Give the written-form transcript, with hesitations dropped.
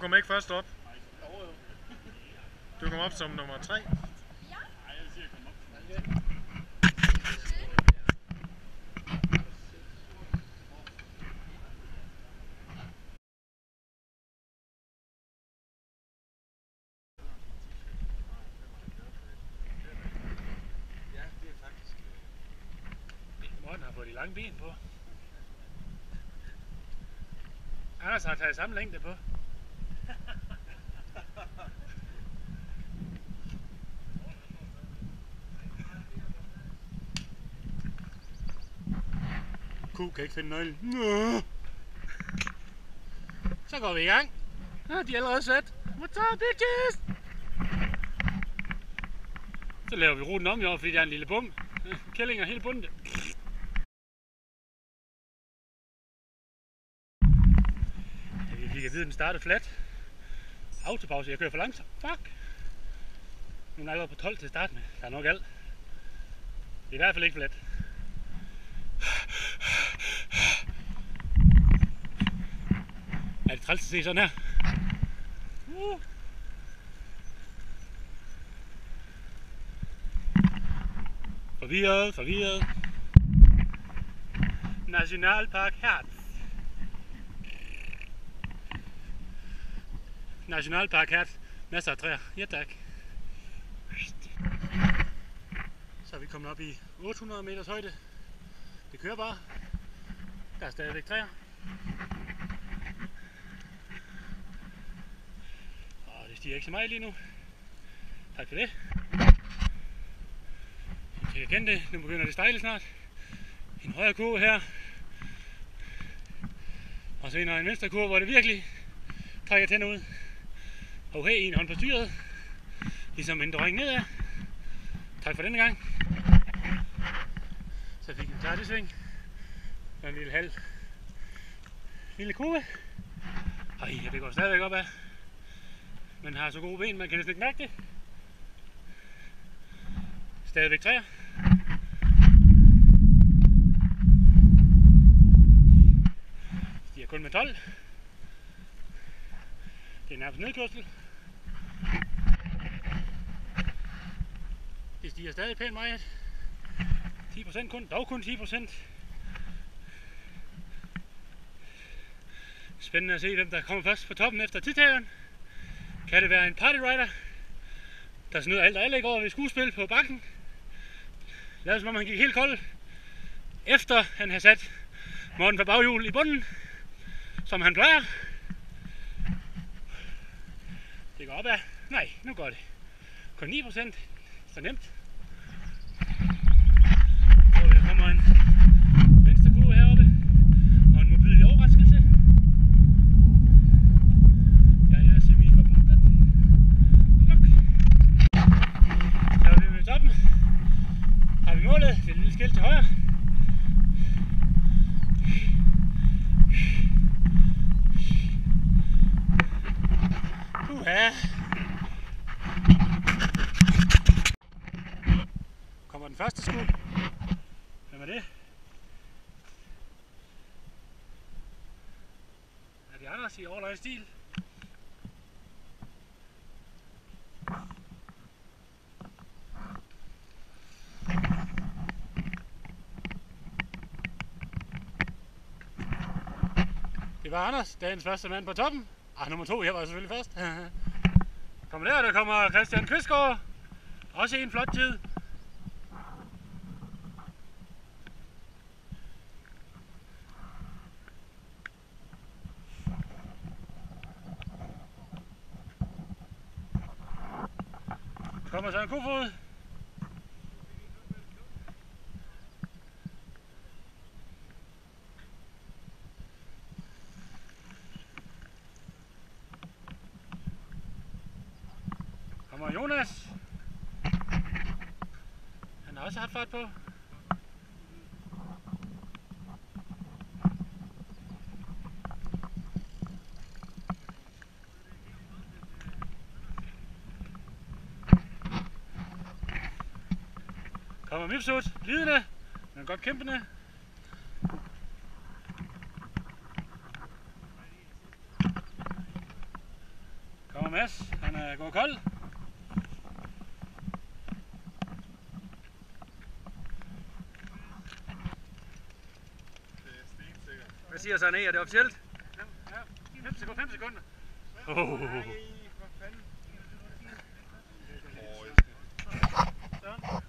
Du kommer ikke først op. Du kommer op som nummer 3. Nej, jeg vil sige, at jeg kommer op. Ja, det er faktisk... Morten har fået de lange ben på. Anders har taget samme længde på. Ku kan ikke finde nøglen. Nå. Så går vi i gang. Ah, de er allerede sat. What's up, bitches? Så laver vi ruten om i år, fordi der er en lille bum. Kællinger helt bundet. Vi fik at vide, at den startede flat. Autopause, jeg kører for langsomt. Fuck! Nu er den allerede på 12 til at starte med. Der er nok alt. Det er i hvert fald ikke flat. Er det træls at se sådan her? Forvirret. Nationalpark Hertz. Nationalpark Hertz. Masser af træer. Ja tak. Så er vi kommet op i 800 meters højde. Det kører bare. Der er stadigvæk træer. Og det stiger ikke så meget lige nu. Tak for det. Jeg kan det. Nu begynder det stejle snart. En højre kurve her. Og så en venstre kurve, hvor det virkelig trækker tænder ud. Og hey, en hånd på styret. Ligesom en drøjning nedad. Tak for denne gang. Så fik vi klart det sving. Og en lille lille kurve. Ej, det går stadigvæk opad. Man har så gode ben, man kan næsten ikke mærke det. Stadigvæk træer. Stiger kun med 12. Det er nærmest nedkørsel. Det stiger stadig pænt meget. 10% kun, dog kun 10%. Spændende at se, hvem der kommer først på toppen efter tidtageren. Kan det være en partyrider, der snyder alt og alle i går ved skuespil på bakken? Lad os som om han gik helt kold, efter han havde sat Morten på baghjul i bunden, som han plejer. Det går opad. Nej, nu går det. Kun 9%. Så nemt. Og der kommer en venstre kurve heroppe. Og en modbydelig overraskelse. Jeg er semi-forbundet. Klok. Så er vi ved toppen. Har vi målet. Det er et lille skilt til højre. Uha. Kommer den første skud. Hvem er det? Er det Anders i overlegen stil? Det var Anders, dagens første mand på toppen. Nummer 2, jeg var selvfølgelig først. Kommer der kommer Christian Kvistgaard. Også en flot tid. Kommer så en Kofod. Kommer Jonas. Han har også haft fart på. Kommer Mipsut, lidende, men godt kæmpende. gå kold. Hvad siger Søren E? Er det officielt? Ja, 5 sekunder. Nej, for fanden. Sådan.